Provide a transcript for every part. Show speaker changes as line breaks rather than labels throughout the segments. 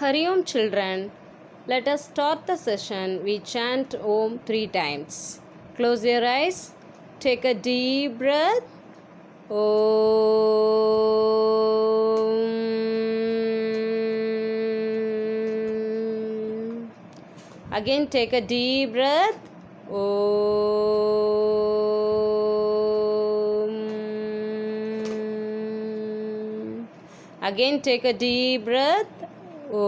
Hari Om children, let us start the session. We chant Om 3 times. Close your eyes, take a deep breath. Om. Again take a deep breath. Om. Again take a deep breath. Om.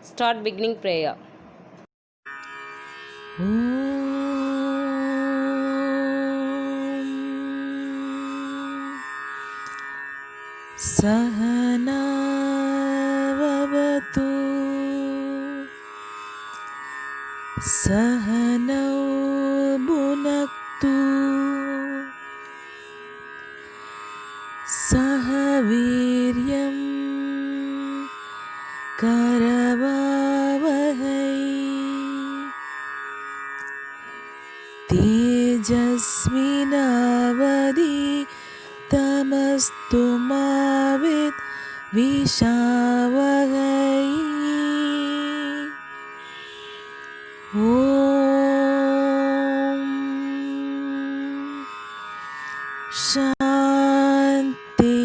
Start beginning prayer.
Sahana vavatu Sahanau bhunaktu Sahaviryam karavavahai Tejasvinavadi Tamastu mavit vishavahai Om Shanti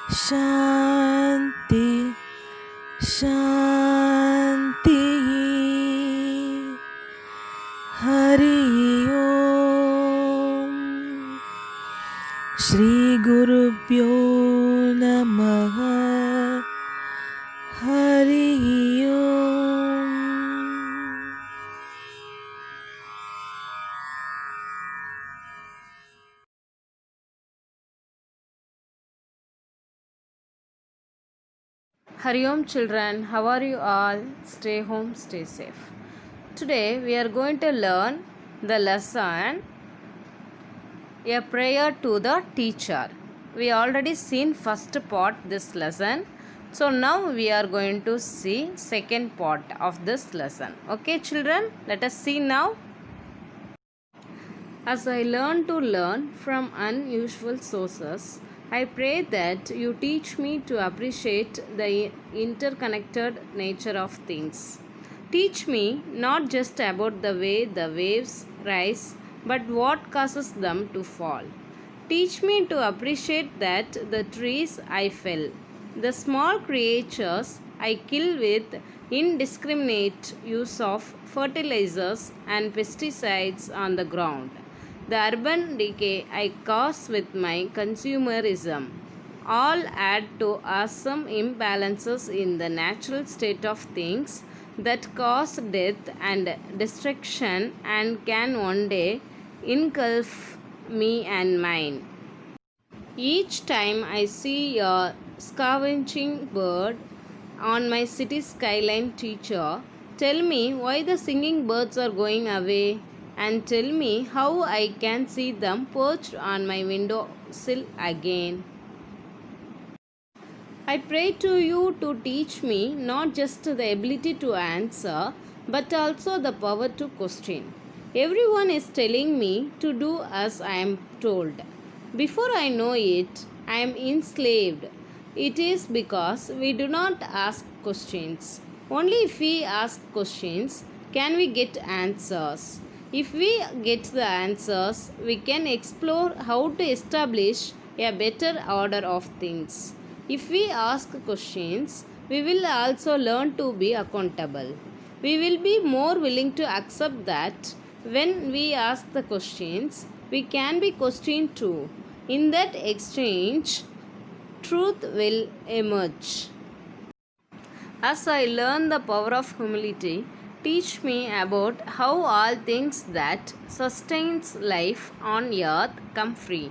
Shanti Shanti Hari Om Shri Gurubhyo Namaha Hari Om.
Hari Om children, how are you all? Stay home, stay safe. Today we are going to learn the lesson A Prayer to the Teacher. We already seen first part this lesson. So now we are going to see second part of this lesson. Okay children, let us see now. As I learn to learn from unusual sources, I pray that you teach me to appreciate the interconnected nature of things. Teach me not just about the way the waves rise, but what causes them to fall. Teach me to appreciate that the trees I fell, the small creatures I kill with indiscriminate use of fertilizers and pesticides on the ground, the urban decay I cause with my consumerism, all add to awesome imbalances in the natural state of things that cause death and destruction and can one day engulf me and mine. Each time I see a scavenging bird on my city skyline, teacher, tell me why the singing birds are going away and tell me how I can see them perched on my window sill again. I pray to you to teach me not just the ability to answer but also the power to question. Everyone is telling me to do as I am told. Before I know it, I am enslaved. It is because we do not ask questions. Only if we ask questions can we get answers. If we get the answers, we can explore how to establish a better order of things. If we ask questions, we will also learn to be accountable. We will be more willing to accept that when we ask the questions, we can be questioned too. In that exchange, truth will emerge. As I learn the power of humility, teach me about how all things that sustains life on earth come free.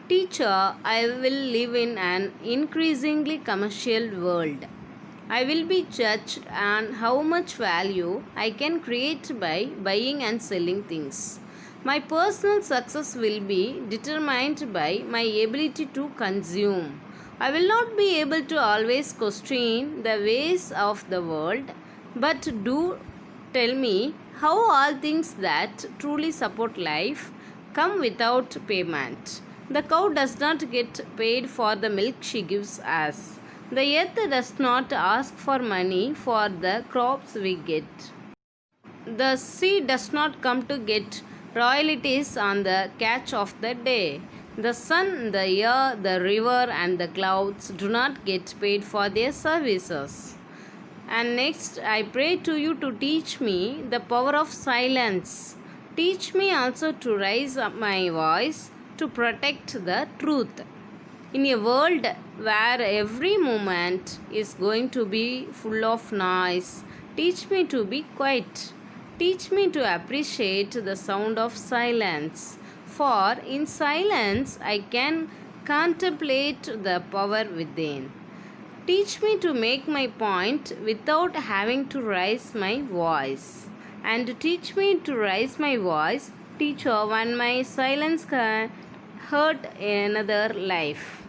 Teacher, I will live in an increasingly commercial world. I will be judged on how much value I can create by buying and selling things. My personal success will be determined by my ability to consume. I will not be able to always question the ways of the world, but do tell me how all things that truly support life come without payment. The cow does not get paid for the milk she gives us. The earth does not ask for money for the crops we get. The sea does not come to get royalties on the catch of the day. The sun, the air, the river, and the clouds do not get paid for their services. And next, I pray to you to teach me the power of silence. Teach me also to raise up my voice to protect the truth. In a world where every moment is going to be full of noise, teach me to be quiet. Teach me to appreciate the sound of silence. For in silence I can contemplate the power within. Teach me to make my point without having to raise my voice. And teach me to raise my voice, teacher, when my silence can hurt another life.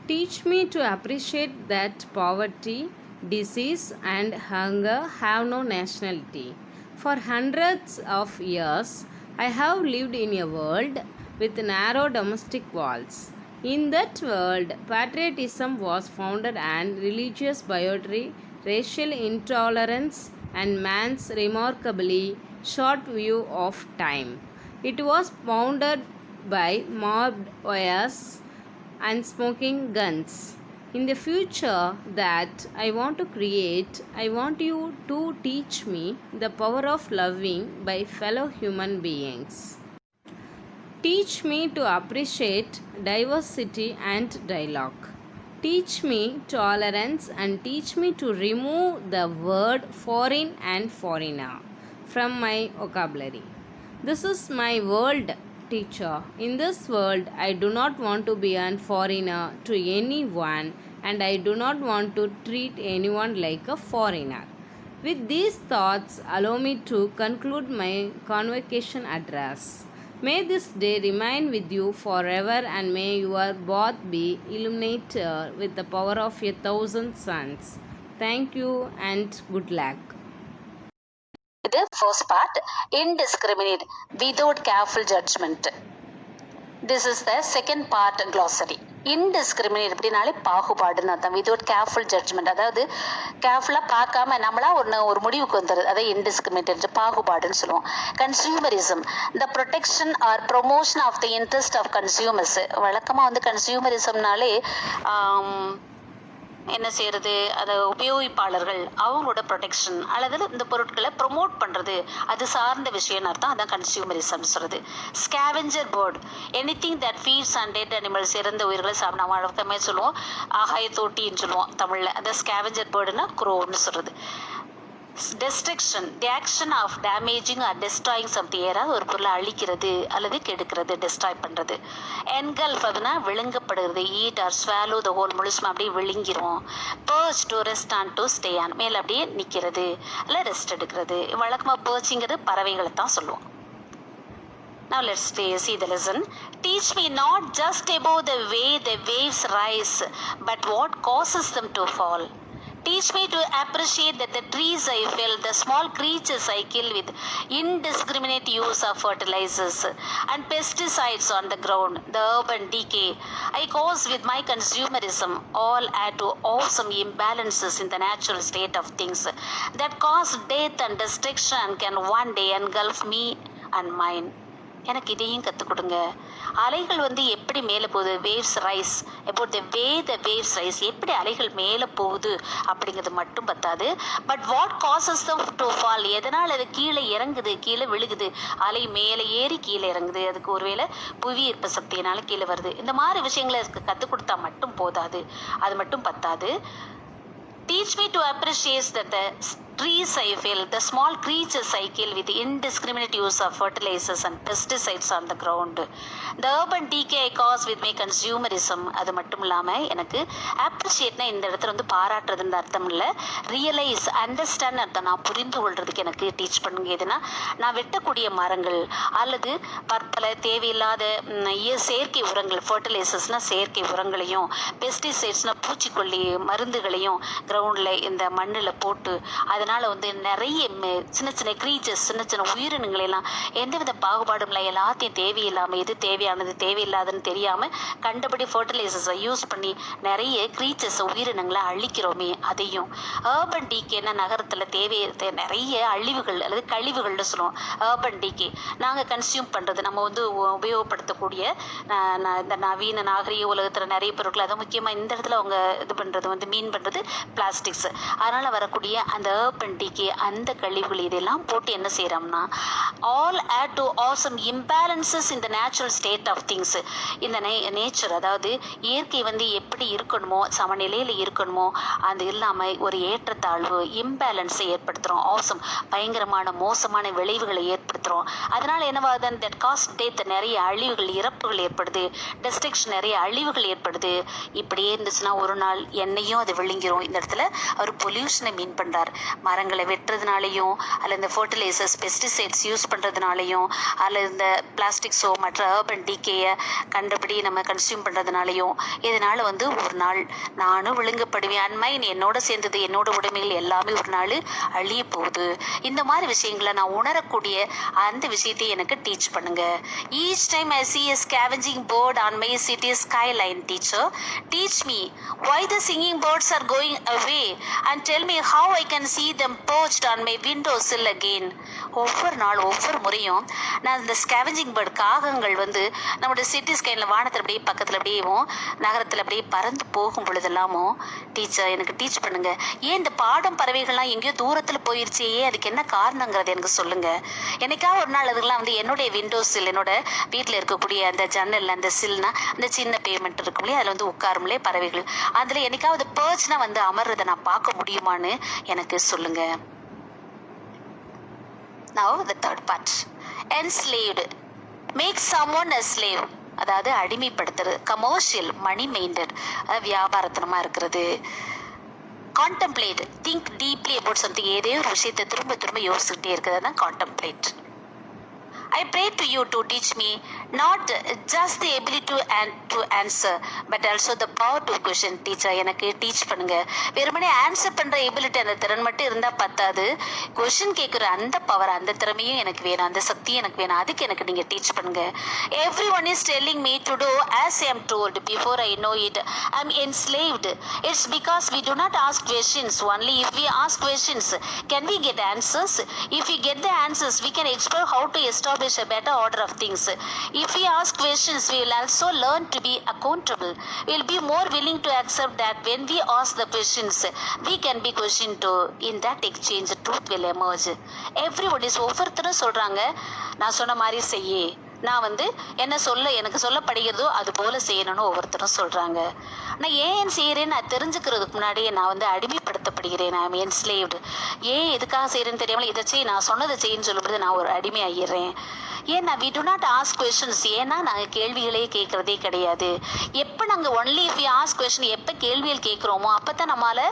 Teach me to appreciate that poverty, disease, and hunger have no nationality. For hundreds of years, I have lived in a world with narrow domestic walls. In that world, patriotism was founded and religious bigotry, racial intolerance, and man's remarkably short view of time. It was bounded by mobbed wires and smoking guns. In the future that I want to create, I want you to teach me the power of loving by fellow human beings. Teach me to appreciate diversity and dialogue. Teach me tolerance and teach me to remove the word foreign and foreigner from my vocabulary. This is my world, teacher. In this world, I do not want to be a foreigner to anyone, and I do not want to treat anyone like a foreigner. With these thoughts, allow me to conclude my convocation address. May this day remain with you forever, and may your path be illuminated with the power of 1,000 suns. Thank you and good luck.
The first part, indiscriminate, without careful judgment. This is the second part glossary. Indiscriminate அப்படின்னாலே பாகுபாடுன்னு அர்த்தம். Without careful judgement, அதாவது கேர்ஃபுல்லாக பார்க்காம நம்மளா ஒரு முடிவுக்கு வந்துடுது, அதை இன்டிஸ்கிரிமினேட் பாகுபாடுன்னு சொல்லுவோம். Consumerism, the protection or promotion of the interest of consumers. வழக்கமாக வந்து கன்சியூமரிசம்னாலே என்ன செய்யறது, அதை உபயோகிப்பாளர்கள் அவங்களோட ப்ரொடெக்ஷன் அல்லது இந்த பொருட்களை ப்ரொமோட் பண்ணுறது, அது சார்ந்த விஷயம்னு அர்த்தம். அதான் கன்சியூமரிசம் சொல்கிறது. Scavenger bird, anything that feeds and dead animals, இறந்த உயிர்களை சாப்பிட நம்ம வழக்கமே சொல்லுவோம் ஆகாய தோட்டின்னு சொல்லுவோம் தமிழில். அந்த ஸ்கேவெஞ்சர் பேர்டுன்னா குரோன்னு சொல்கிறது. Destruction, the action of damaging or destroying something, யாராவது ஒரு பொருளை அழிக்கிறது அல்லது கெடுக்கிறது, டெஸ்ட்ராய் பண்ணுறது. என்கல்ஃப், அதுனா விழுங்கப்படுகிறது. Eat or swallow the whole, முழுசுமா அப்படியே விழுங்கிரும். Perch, to rest on to stay on, மேலே அப்படியே நிற்கிறது இல்லை ரெஸ்ட் எடுக்கிறது. வழக்கமாக பர்ச்சிங்கிறது பறவைகளை தான் சொல்லுவோம். Now let's see the lesson. Teach me not just about the way the waves rise, but what causes them to fall. Teach me to appreciate that the trees I fell, the small creatures I kill with indiscriminate use of fertilizers and pesticides on the ground, the urban decay I cause with my consumerism, all add to awesome imbalances in the natural state of things that cause death and destruction and can one day engulf me and mine. எனக்கு இதையும் கற்றுக் கொடுங்க. அலைகள் வந்து எப்படி மேலே போகுது, waves rice, about the way the waves rice, எப்படி அலைகள் மேலே போகுது அப்படிங்கிறது மட்டும் பத்தாது. But what causes them to fall, எதனால் அது கீழே இறங்குது, கீழே விழுகுது. அலை மேலே ஏறி கீழே இறங்குது, அதுக்கு ஒருவேளை புவி ஈர்ப்பு சக்தியினால கீழே வருது. இந்த மாதிரி விஷயங்களை அதுக்கு கற்றுக் கொடுத்தா மட்டும் போதாது, அது மட்டும் பத்தாது. Teach me to appreciate that the trees I fell, the small creatures I kill with indiscriminate use of fertilizers and pesticides on the ground, the urban decay I cause with my consumerism. அது மட்டும் இல்லாமல் எனக்கு அப்ரிஷியேட்னா இந்த இடத்துல வந்து பாராட்டுறதுன்னு அர்த்தம் இல்லை, realise, understand அர்த்தம். நான் புரிந்து கொள்றதுக்கு எனக்கு டீச் பண்ணுங்க. எதுனா நான் வெட்டக்கூடிய மரங்கள் அல்லது பற்பல தேவையில்லாத செயற்கை உரங்கள், ஃபர்டிலைசர்ஸ்னால் செயற்கை உரங்களையும், பெஸ்டிசைட்ஸ்னால் பூச்சிக்கொல்லி மருந்துகளையும் கிரவுண்டில் இந்த மண்ணில் போட்டு அதை அதனால் வந்து நிறைய சின்ன சின்ன க்ரீச்சர்ஸ், சின்ன சின்ன உயிரினங்களெல்லாம் எந்தவித பாகுபாடும் இல்லை, எல்லாத்தையும் தேவையில்லாமல் எது தேவையானது தேவையில்லாதுன்னு தெரியாமல் கண்டபடி ஃபர்டிலைசர்ஸை யூஸ் பண்ணி நிறைய க்ரீச்சர்ஸ் உயிரினங்களை அழிக்கிறோமே அதையும். ஏர்பன் டீகேன்னா நகரத்தில் நிறைய அழிவுகள் அல்லது கழிவுகள்னு சொல்லுவோம். ஏர்பன் டீகே நாங்கள் கன்சியூம் பண்ணுறது, நம்ம வந்து உபயோகப்படுத்தக்கூடிய இந்த நவீன நாகரிக உலகத்தில் நிறைய பொருட்கள், அதை முக்கியமாக இந்த இடத்துல அவங்க இது பண்ணுறது வந்து மீன் பண்ணுறது பிளாஸ்டிக்ஸ். அதனால் வரக்கூடிய அந்த ஏர்பன் டீகே, அந்த கழிவுகள் இதெல்லாம் போட்டு என்ன செய்கிறோம்னா all add to awesome imbalances in the natural state of things. இந்த நேச்சர், அதாவது இயற்கை வந்து எப்படி இருக்கணுமோ, சமநிலையில் இருக்கணுமோ, அது இல்லாமல் ஒரு ஏற்றத்தாழ்வு இம்பேலன்ஸை ஏற்படுத்துகிறோம். ஆசம் பயங்கரமான மோசமான விளைவுகளை ஏற்படுத்துகிறோம். அதனால் என்னவாகுது, தட் காஸ்ட் டெத், நிறைய அழிவுகள் இறப்புகள் ஏற்படுது, டெஸ்ட்ரக்ஷன், நிறைய அழிவுகள் ஏற்படுது. இப்படியே இருந்துச்சுன்னா ஒரு நாள் என்னையும் அது விழுங்கிரும். இந்த இடத்துல அவர் பொல்யூஷனை மீன் பண்ணுறார். மரங்களை வெட்டுறதுனாலையும் அல்லது இந்த ஃபர்டிலைசர்ஸ் பெஸ்டிசைட்ஸ் யூஸ் பண்ணுறதுனாலையும் அல்லது இந்த பிளாஸ்டிக்ஸோ மற்ற ஏர்பன் டீகேயை கண்டபடி நம்ம கன்சியூம் பண்ணுறதுனாலையும் இதனால் வந்து ஒரு நாள் நானும் விழுங்கப்படுவேன். அண்மைன் என்னோட சேர்ந்தது, என்னோட உடைமைகள் எல்லாமே ஒரு நாள் அழிய போகுது. இந்த மாதிரி விஷயங்களை நான் உணரக்கூடிய அந்த விஷயத்தை எனக்கு டீச் பண்ணுங்க. Each time I see a scavenging bird on my city skyline, teacher, teach me why the singing birds are going away and tell me how I can see them perched on my window sill again. ஒவ்வொரு நாள் ஒவ்வொரு முறையும் நான் இந்த scavenging bird காகங்கள் வந்து நம்மளோட city ஸ்கைனில் வானத்தில் அப்படியே பக்கத்தில் அப்படியேவும் நகரத்தில் அப்படியே பறந்து போகும் பொழுதெல்லாமும் டீச்சர் எனக்கு டீச் பண்ணுங்க, ஏன் இந்த பாடம் பறவைகள்லாம் எங்கேயோ தூரத்தில் போயிடுச்சு, ஏன் அதுக்கு என்ன காரணங்கிறது எனக்கு சொல்லுங்க. என்னைக்காவது ஒரு நாள் அதுக்கெல்லாம் வந்து என்னுடைய விண்டோ சில், என்னோட வீட்டில் இருக்கக்கூடிய அந்த ஜன்னல், அந்த சில்னா அந்த சின்ன பேமெண்ட் இருக்கும் இல்லையா, அதில் வந்து உட்காரும்லே பறவைகள், அதில் என்னைக்காவது பேர்ச்னா வந்து அமர்றதை நான் பார்க்க முடியுமான்னு எனக்கு சொல்லுங்க. Now the third part. Enslaved. Make someone a slave. அதாவது அடிமைப்படுத்துறது. கமர்ஷியல், மணி மெயின்டட், வியாபாரத்தனமாக இருக்கிறது. Contemplate, think deeply about something, ஏதோ ஒரு விஷயத்தை திரும்ப திரும்ப யோசிச்சுக்கிட்டே இருக்கிறது தான் contemplate. I pray to you to teach me not just the ability to answer but also the power to question. Teacher, எனக்கு டீச் பண்ணுங்க. வெறுமனே ஆன்சர் பண்ற எபிலிட்டி, அந்த திறன் மட்டும் இருந்தா பத்தாது, கொஸ்டின் கேட்குற அந்த பவர், அந்த திறமையும் எனக்கு வேணும், அந்த சக்தியும் எனக்கு வேணும். அதுக்கு எனக்கு நீங்க டீச் பண்ணுங்க. Everyone is telling me to do as I am told. Before I know it, I am enslaved. It's because we do not ask questions. Only if we ask questions can we get answers. If we get the answers, we can explore how to establish a better order of things. If we ask questions, we will also learn to be accountable. We will be more willing to accept that when we ask the questions, we can be questioned too. In that exchange, truth will emerge. Everybody is ஒவ்வொருத்தரும் சொல்றாங்க, நான் சொன்ன மாதிரி செய்யி, நான் வந்து எனக்கு சொல்லப்படுகிறதோ அது போல செய்யணும்னு ஒவ்வொருத்தரும் சொல்றாங்க. நான் ஏன் செய்யறேன்னு நான் தெரிஞ்சுக்கிறதுக்கு முன்னாடியே நான் வந்து அடிமைப்படுத்தப்படுகிறேன். I am என்ஸ்லேவ்டு. ஏன் எதுக்காக செய்யறேன்னு தெரியாமல் இதை செய், நான் சொன்னதை செய்யன்னு சொல்லும்போது நான் ஒரு அடிமை ஆகிடுறேன். ஏன்னா we do not ask questions, ஏன்னா நாங்கள் கேள்விகளே கேட்கறதே கிடையாது. எப்போ நாங்கள் only if we ask question, எப்போ கேள்விகள் கேட்குறோமோ அப்போ தான் நம்மளால்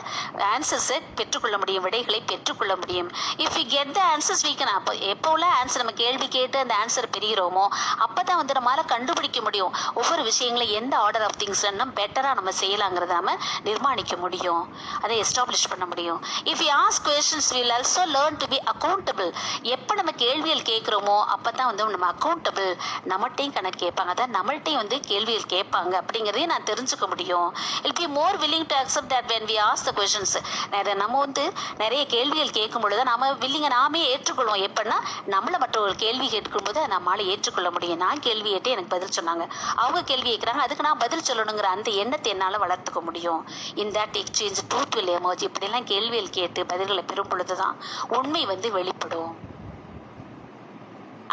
ஆன்சர்ஸை பெற்றுக்கொள்ள முடியும், விடைகளை பெற்றுக்கொள்ள முடியும். If we get the answers we can, அப்போ எப்போ உள்ள ஆன்சர் நம்ம கேள்வி கேட்டு அந்த ஆன்சர் பெறுகிறோமோ அப்போ தான் வந்து நம்மளால் கண்டுபிடிக்க முடியும் ஒவ்வொரு விஷயங்களை எந்த ஆர்டர் ஆஃப் திங்ஸ் பெட்டராக நம்ம செய்யலாங்கிறத நம்ம நிர்மாணிக்க முடியும், அதை எஸ்டாப்ளிஷ் பண்ண முடியும். If you ask questions will also learn to be accountable. எப்போ நம்ம கேள்விகள் கேட்குறோமோ அப்போ தான் வந்து நம்ம அக்கௌண்டபிள், நம்மகிட்டையும் கணக்கு கேட்பாங்க, அதான் நம்மள்ட்டையும் வந்து கேள்விகள் கேட்பாங்க அப்படிங்கிறதையும் நான் தெரிஞ்சுக்க முடியும். I'll be more willing to accept that when we ask the questions. நம்ம வந்து நிறைய கேள்விகள் கேட்கும் பொழுது நம்ம வில்லிங்க நாமே ஏற்றுக்கொள்வோம். எப்படின்னா நம்மளை மற்றவர்கள் கேள்வி கேட்கும்போது நம்மளால் ஏற்றுக்கொள்ள முடியும். நான் கேள்வி கேட்டு எனக்கு பதில் சொன்னாங்க, அவங்க கேள்வி கேட்குறாங்க, அதுக்கு நான் பதில் சொல்லணுங்கிற அந்த எண்ணத்தை என்னால் வளர்த்துக்க முடியும். In that exchange truth will emerge. இப்படிலாம் கேள்விகள் கேட்டு பதில்களை பெறும் பொழுது தான் உண்மை வந்து வெளிப்படும்.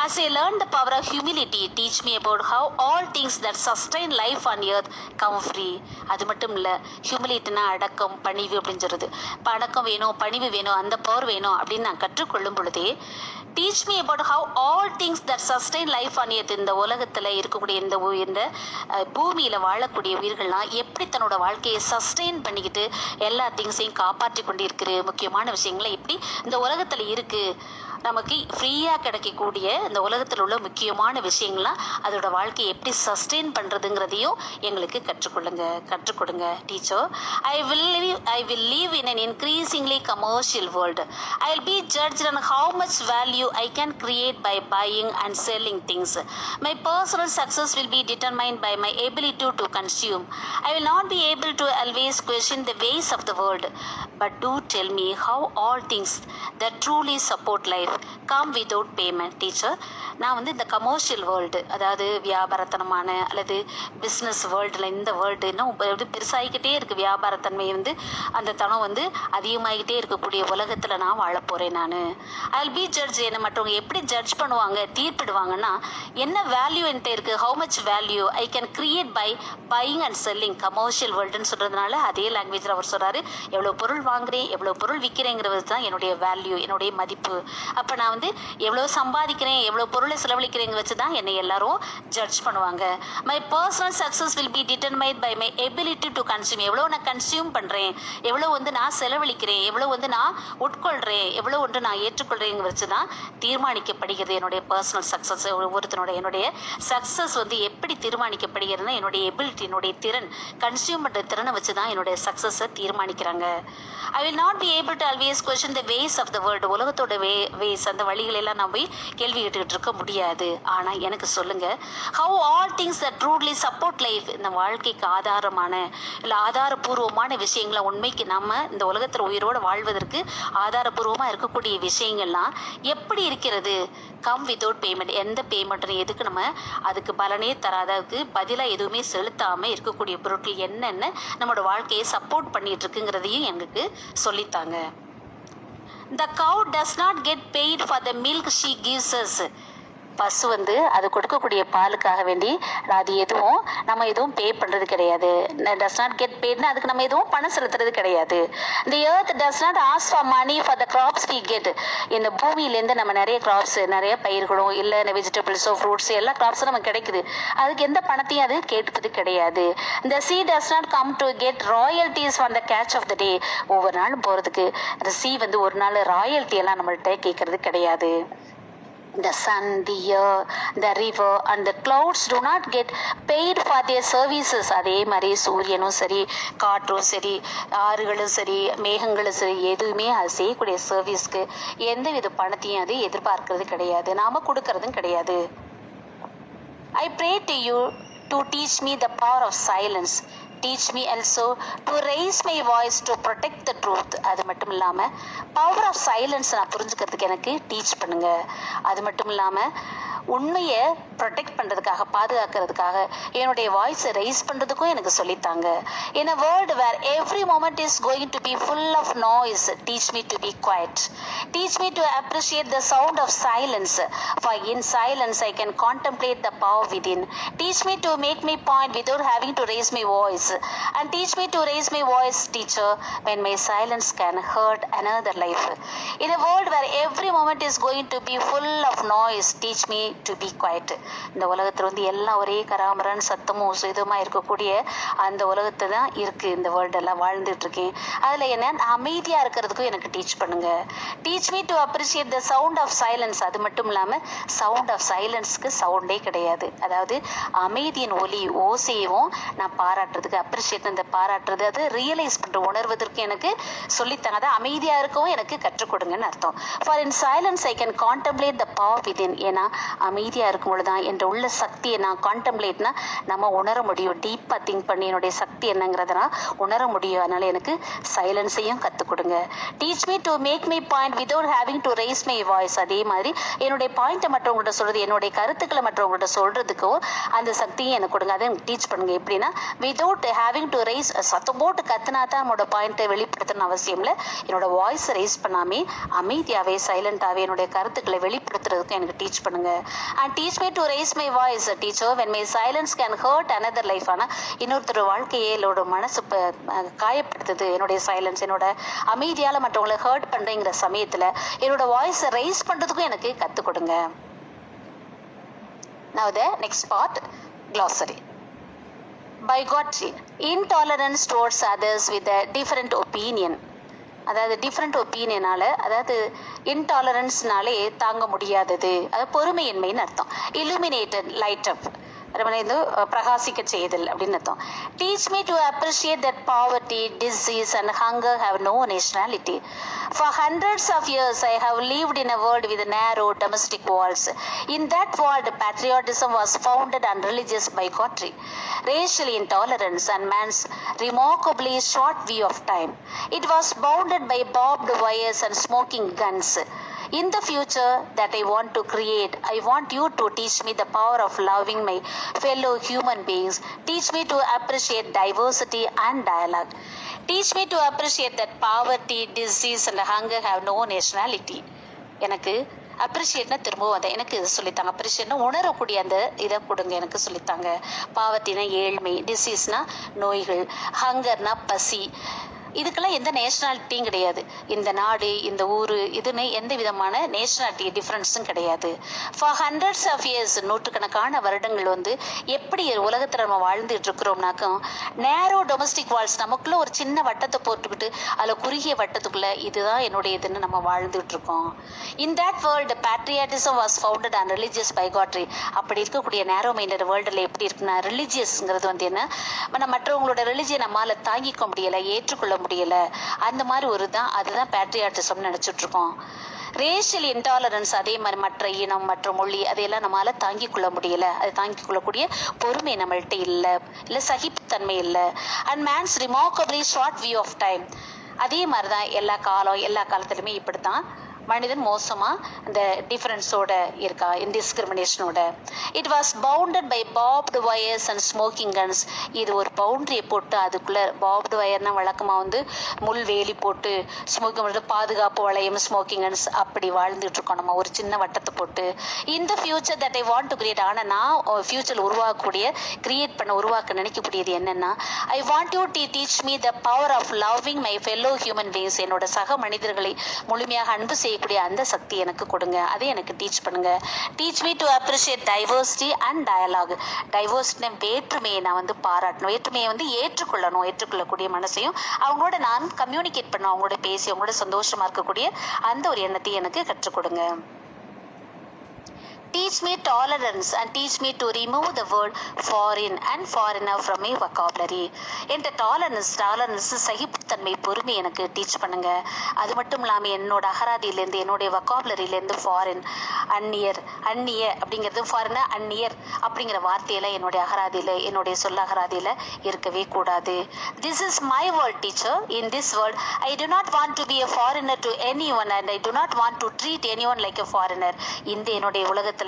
As I learned the power of humility, teach me about how all things that sustain life on earth come free. அது மட்டும் இல்லை, ஹியூமிலிட்டினா அடக்கம், பணிவு அப்படின்னு சொல்கிறது. இப்போ அடக்கம் வேணும், பணிவு வேணும், அந்த பவர் வேணும் அப்படின்னு நான் கற்றுக்கொள்ளும் பொழுதே teach me about how all things that sustain life on earth, இந்த உலகத்தில் இருக்கக்கூடிய இந்த பூமியில் வாழக்கூடிய உயிர்கள்லாம் எப்படி தன்னோட வாழ்க்கையை சஸ்டெயின் பண்ணிக்கிட்டு எல்லா திங்ஸையும் காப்பாற்றி கொண்டு இருக்கிற முக்கியமான விஷயங்களை எப்படி இந்த உலகத்தில் இருக்குது. நமக்கு ஃப்ரீயாக கிடைக்கக்கூடிய இந்த உலகத்தில் உள்ள முக்கியமான விஷயங்கள்லாம் அதோட வாழ்க்கையை எப்படி சஸ்டெயின் பண்ணுறதுங்கிறதையும் எங்களுக்கு கற்றுக்கொடுங்க teacher. I will live in an increasingly commercial world. I will be judged on how much value I can create by buying and selling things. My personal success will be determined by my ability to consume. I will not be able to always question the ways of the world, but do tell me how all things that truly support life come without payment. Teacher, நான் வந்து இந்த commercial world, அதாவது வியாபாரத்தனமான அல்லது business வேர்ல்டில் இந்த world இன்னும் பெருசாகிக்கிட்டே இருக்குது. வியாபாரத்தன்மை வந்து அந்த தனம் வந்து அதிகமாகிக்கிட்டே இருக்கக்கூடிய உலகத்தில் நான் வாழப்போகிறேன். I will be judge. என்னை மற்றவங்க எப்படி ஜட்ஜ் பண்ணுவாங்க, தீர்ப்பிடுவாங்கன்னா என்ன வேல்யூ என்கிட்ட இருக்குது, how much value I can create by buying and selling. Commercial வேர்ல்டுன்னு சொல்கிறதுனால அதே லாங்குவேஜில் அவர் சொல்கிறாரு, எவ்வளோ பொருள் வாங்குறேன், எவ்வளோ பொருள் விற்கிறேங்கிறது தான் என்னுடைய வேல்யூ, என்னுடைய மதிப்பு. அப்போ நான் வந்து எவ்வளோ சம்பாதிக்கிறேன், எவ்வளோ பொருளை செலவழிக்கிறேங்க வச்சு தான் என்னை எல்லாரும் ஜட்ஜ் பண்ணுவாங்க. My personal success will be determined by my ability to consume. எவ்வளோ நான் கன்சியூம் பண்ணுறேன், எவ்வளோ வந்து நான் செலவழிக்கிறேன், எவ்வளோ வந்து நான் உட்கொள்கிறேன், எவ்வளோ ஒன்று நான் ஏற்றுக்கொள்கிறேங்க வச்சு தான் தீர்மானிக்கப்படுகிறது என்னுடைய பர்சனல் சக்ஸஸ். என்னுடைய சக்ஸஸ் வந்து எப்படி தீர்மானிக்கப்படுகிறதுனா என்னுடைய எபிலிட்டி, என்னுடைய திறன், கன்சியூம் பண்ணுற திறனை வச்சு தான் என்னுடைய சக்ஸஸை தீர்மானிக்கிறாங்க. I will not be able to always question the ways of the world. உலகத்தோட வேஸ், அந்த வழிகளெல்லாம் நான் போய் கேள்வி கேட்டுக்கிட்டு இருக்க முடியாது. ஆனால் எனக்கு சொல்லுங்க, how all things that truly support life, இந்த வாழ்க்கைக்கு ஆதாரமான இல்லை ஆதாரபூர்வமான விஷயங்களை, உண்மைக்கு நம்ம இந்த உலகத்தில் உயிரோடு வாழ்வதற்கு ஆதாரபூர்வமாக இருக்கக்கூடிய விஷயங்கள்லாம் எப்படி இருக்கிறது? Come without payment. எந்த பேமெண்ட்னு எதுக்கு நம்ம அதுக்கு பலனே தராததுக்கு பதிலாக எதுவுமே செலுத்தாமல் இருக்கக்கூடிய பொருட்கள் என்னென்ன நம்மளோட வாழ்க்கையை சப்போர்ட் பண்ணிட்டு இருக்குங்கிறதையும் எங்களுக்கு சொல்லித்தாங்க. The cow does not get paid for the milk she gives us. பசு வந்து அது கொடுக்கக்கூடிய பாலுக்காக வேண்டி அது எதுவும் பே பண்ணுறது கிடையாது. டஸ் நாட் கெட் பேட்னா அதுக்கு நம்ம எதுவும் பணம் செலுத்துறது கிடையாது. The earth does not ask for money for the crops we get. இந்த பூமியிலேருந்து நம்ம நிறைய கிராப்ஸ், நிறைய பயிர்களும் இல்லை வெஜிடபிள்ஸோ ஃப்ரூட்ஸோ எல்லா கிராப்ஸும் நமக்கு கிடைக்குது. அதுக்கு எந்த பணத்தையும் அது கேட்பது கிடையாது. இந்த sea does not come to get royalties for the catch of the day. ஒவ்வொரு நாளும் போகிறதுக்கு அந்த சீ வந்து ஒரு நாள் ராயல்ட்டி எல்லாம் நம்மள்கிட்ட கேட்கறது கிடையாது. The sun, the air, the river and the clouds do not get paid for their services. அதே மாதிரி சூரியனும் சரி, காற்றும் சரி, ஆறுகளும் சரி, மேகங்களும் சரி, எதுவுமே அது செய்யக்கூடிய சர்வீஸ்க்கு எந்தவித பணத்தையும் அது எதிர்பார்க்கறது கிடையாது, நாம கொடுக்கறதும் கிடையாது. I pray to you to teach me the power of silence. Teach me also to raise my voice to protect the truth. அது மட்டும் இல்லாமல் பவர் ஆஃப் சைலன்ஸ் நான் புரிஞ்சுக்கிறதுக்கு எனக்கு டீச் பண்ணுங்க. அது மட்டும் இல்லாமல் உண்மையை ப்ரொடெக்ட் பண்ணுறதுக்காக, பாதுகாக்கிறதுக்காக என்னுடைய வாய்ஸை ரைஸ் பண்ணுறதுக்கும் எனக்கு சொல்லித்தாங்க. In a world where every moment is going to be full of noise, teach me to be quiet. Teach me to appreciate the sound of silence, for in silence I can contemplate the power within. Teach me to make my point without having to raise my voice, and teach me to raise my voice, teacher, when my silence can hurt another life. In a world where every moment is going to be full of noise, teach me to be quiet. இந்த உலகத்தில் வந்து எல்லாம் ஒரே கராமரான் சத்தமும் இதுமாக இருக்கக்கூடிய அந்த உலகத்தை தான் இருக்குது இந்த வேர்ல்டெல்லாம் வாழ்ந்துட்டு இருக்கேன். அதில் என்ன அமைதியாக இருக்கிறதுக்கும் எனக்கு டீச் பண்ணுங்க. Teach me to appreciate the sound of silence. அது மட்டும் இல்லாமல் சவுண்ட் ஆஃப் சைலன்ஸ்க்கு சவுண்டே கிடையாது. அதாவது அமைதியின் ஒலி ஓசையவும் நான் பாராட்டுறதுக்கு, அப்ரிஷியேட் அந்த பாராட்டுறது, அது ரியலைஸ் பண்ணுற உணர்வதற்கு எனக்கு சொல்லித்தாங்க. அதை அமைதியாக இருக்கவும் எனக்கு கற்றுக் கொடுங்கன்னு அர்த்தம். For in silence I can contemplate the power within. ஏன்னா அமைதியாக இருக்கும் பொழுது தான் என்ற உள்ள சக்தியை நான் கான்டம்ப்ளேட்னா நம்ம உணர முடியும். டீப்பாக திங்க் பண்ணி என்னுடைய சக்தி என்னங்கிறத நான் உணர முடியும். அதனால் எனக்கு சைலன்ஸையும் கற்றுக் கொடுங்க. Teach me to make my point without having to raise my voice. அதே மாதிரி என்னுடைய பாயிண்ட்டை மற்றவங்கள்ட்ட சொல்கிறது, என்னுடைய கருத்துக்களை மற்றவங்கள்ட்ட சொல்கிறதுக்கும் அந்த சக்தியும் எனக்கு கொடுங்க. அதை எனக்கு டீச் பண்ணுங்க. எப்படின்னா வித்வுட் ஹேவிங் டு ரைஸ், சத்தம் போட்டு கத்துனா தான் நம்மளோட பாயிண்ட்டை வெளிப்படுத்தணும்னு அவசியம் இல்லை. என்னோட வாய்ஸை ரைஸ் பண்ணாமே அமைதியாகவே சைலண்டாகவே என்னுடைய கருத்துக்களை வெளிப்படுத்துறதுக்கும் எனக்கு டீச் பண்ணுங்க. And teach me to raise my voice, teacher, when my silence can hurt another life. ஆனால் இன்னொருத்தர் வாழ்க்கையை என்னோட மனசு காயப்படுத்துது என்னுடைய சைலன்ஸ், என்னோட அமைதியால் மற்றவங்களை ஹர்ட் பண்ணுறேங்கிற சமயத்தில் என்னோட வாய்ஸை ரைஸ் பண்ணுறதுக்கும் எனக்கு கற்றுக் கொடுங்க. Now the next part, glossary. Bigotry, intolerance towards others with a different opinion. அதாவது டிஃப்ரெண்ட் ஒப்பீனியனால, அதாவது இன்டாலரன்ஸ்னாலே தாங்க முடியாதது, அது பொறுமையின்மைன்னு அர்த்தம். illuminated light up, இது பிரகாசிக்க செய்தல் அப்படின்னு அர்த்தம். Teach me to appreciate that poverty, disease and hunger have no nationality. For hundreds of years I have lived in a world with narrow domestic walls. In that world, patriotism was founded on religious bigotry, racial intolerance, and man's remarkably short view of time. It was bounded by barbed wires and smoking guns. In the future that I want to create, I want you to teach me the power of loving my fellow human beings. Teach me to appreciate diversity and dialogue. Teach me to appreciate that poverty, disease and hunger have no nationality. எனக்கு அப்ரிஷியேட்னா திரும்பவும் அதை எனக்கு இது சொல்லித்தாங்க. அப்ரிஷியேட்னா உணரக்கூடிய அந்த இதை கொடுங்க எனக்கு சொல்லித்தாங்க. பாவர்ட்டினா ஏழ்மை, டிசீஸ்னா நோய்கள், ஹங்கர்னா பசி, இதுக்கெல்லாம் எந்த நேஷனாலிட்டியும் கிடையாது. இந்த நாடு, இந்த ஊர், இதுன்னு எந்த விதமான நேஷனாலிட்டி டிஃப்ரென்ஸும் கிடையாது. ஃபார் ஹண்ட்ரட்ஸ் ஆஃப் இயர்ஸ், நூற்றுக்கணக்கான வருடங்கள் எப்படி உலகத்தில் நம்ம வாழ்ந்துட்டு இருக்கிறோம்னாக்கும், நேரோ டொமஸ்டிக் வால்ஸ், நமக்குள்ள ஒரு சின்ன வட்டத்தை போட்டுக்கிட்டு அதில் குறுகிய வட்டத்துக்குள்ள இதுதான் என்னுடைய இதுன்னு நம்ம வாழ்ந்துட்டு இருக்கோம். In that world patriotism was founded on religious bigotry. அப்படி இருக்கக்கூடிய நேரோ மைண்டட் வேர்ல்டில் எப்படி இருக்குன்னா, ரிலிஜியஸ்ங்கிறது என்ன, மற்றவங்களோட ரிலிஜியை நம்மளால தாங்கிக்க முடியலை, ஏற்றுக்கொள்ள முடியல, அந்த மாதிரி அதுதான் பேட்ரியாட்டிசம் நினைச்சிட்டு இருக்கோம். ரேஷியல் இன்டாலரன்ஸ், அதே மாதிரி மற்ற இனம், மற்ற மொழி, அதையெல்லாம் நம்மளால தாங்கிக் கொள்ள முடியல, அதை தாங்கிக் கொள்ளக்கூடிய பொறுமை நம்மள்கிட்ட இல்லை சகிப்புத்தன்மை இல்லை. And man's remarkably short view of time, அதே மாதிரிதான் எல்லா காலத்திலுமே இப்படித்தான் மனிதன் மோசமா இந்த டிஃபரன்ஸோட இருக்கா, இன்டிஸ்கிரிமினேஷனோட. It was bounded by barbed wires and smoking guns. இது ஒரு பவுண்டரியை போட்டு அதுக்குள்ள பாப்டு வயர்னா வழக்கமா முள் வேலி போட்டு ஸ்மோக்கிங் பாதுகாப்பு வளையம், ஸ்மோக்கிங் கன்ஸ், அப்படி வாழ்ந்துட்டு இருக்கோம் நம்ம ஒரு சின்ன வட்டத்தை போட்டு. இந்த future that I want to create, ஆனால் நான் ஃபியூச்சர் உருவாக்க நினைக்கக்கூடியது என்னன்னா, I want you to teach me the power of loving my fellow human beings. என்னோட சக மனிதர்களை முழுமையாக அன்பு செய்யக்கூடிய அந்த சக்தி எனக்கு கொடுங்க, அதை எனக்கு டீச் பண்ணுங்க. Teach me to appreciate diversity and dialogue. Diversity, வேற்றுமையை நான் பாராட்டணும், வேற்றுமையை ஏற்றுக்கொள்ளக்கூடிய மனசையும், அவங்களோட நான் கம்யூனிகேட் பண்ணணும், அவங்களோட பேசி அவங்களோட சந்தோஷமா இருக்கக்கூடிய அந்த ஒரு எண்ணத்தை எனக்கு கற்றுக் கொடுங்க. Teach me tolerance and teach me to remove the word foreign and foreigner from my vocabulary. என்ற டாலரன்ஸ் சகிப்புத்தன்மை, பொறுமை எனக்கு டீச் பண்ணுங்க. அது மட்டும் இல்லாமல் என்னோட அகராதியிலேருந்து, என்னுடைய வொக்காபுலரியிலேருந்து ஃபாரின், அந்நிய அப்படிங்கிறது, ஃபாரினா அந்நியர் அப்படிங்கிற வார்த்தையெல்லாம் என்னுடைய அகராதியில், என்னுடைய சொல்லகராதியில் இருக்கவே கூடாது. This is my world teacher. In this world I do not want to be a foreigner to anyone and I do not want to treat anyone like a foreigner. இந்த என்னுடைய உலகத்தில்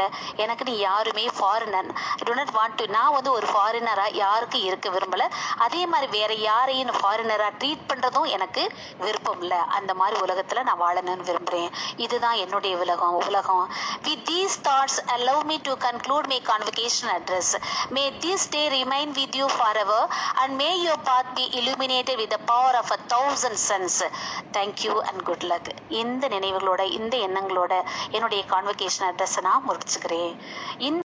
எனக்கு நீ யாருமே foreigner, I to not want to, நான் ஒரு ஃபாரினரா யாருக்கும் இருக்க விரும்பல, அதே மாதிரி வேற யாரையும் ஃபாரினரா ட்ரீட் பண்றதும் எனக்கு விருப்பம் இல்லை. அந்த மாதிரி உலகத்துல நான் வாழணும்னு விரும்புறேன். இதுதான் என்னுடைய உலகம். With these thoughts allow me to conclude my convocation address. May this day remain with you forever and may your path be illuminated with the power of 1,000 suns. Thank you and good luck. இந்த நினைவுகளோட, இந்த எண்ணங்களோட என்னுடைய convocation address நான் முடிச்சுக்கிறேன்.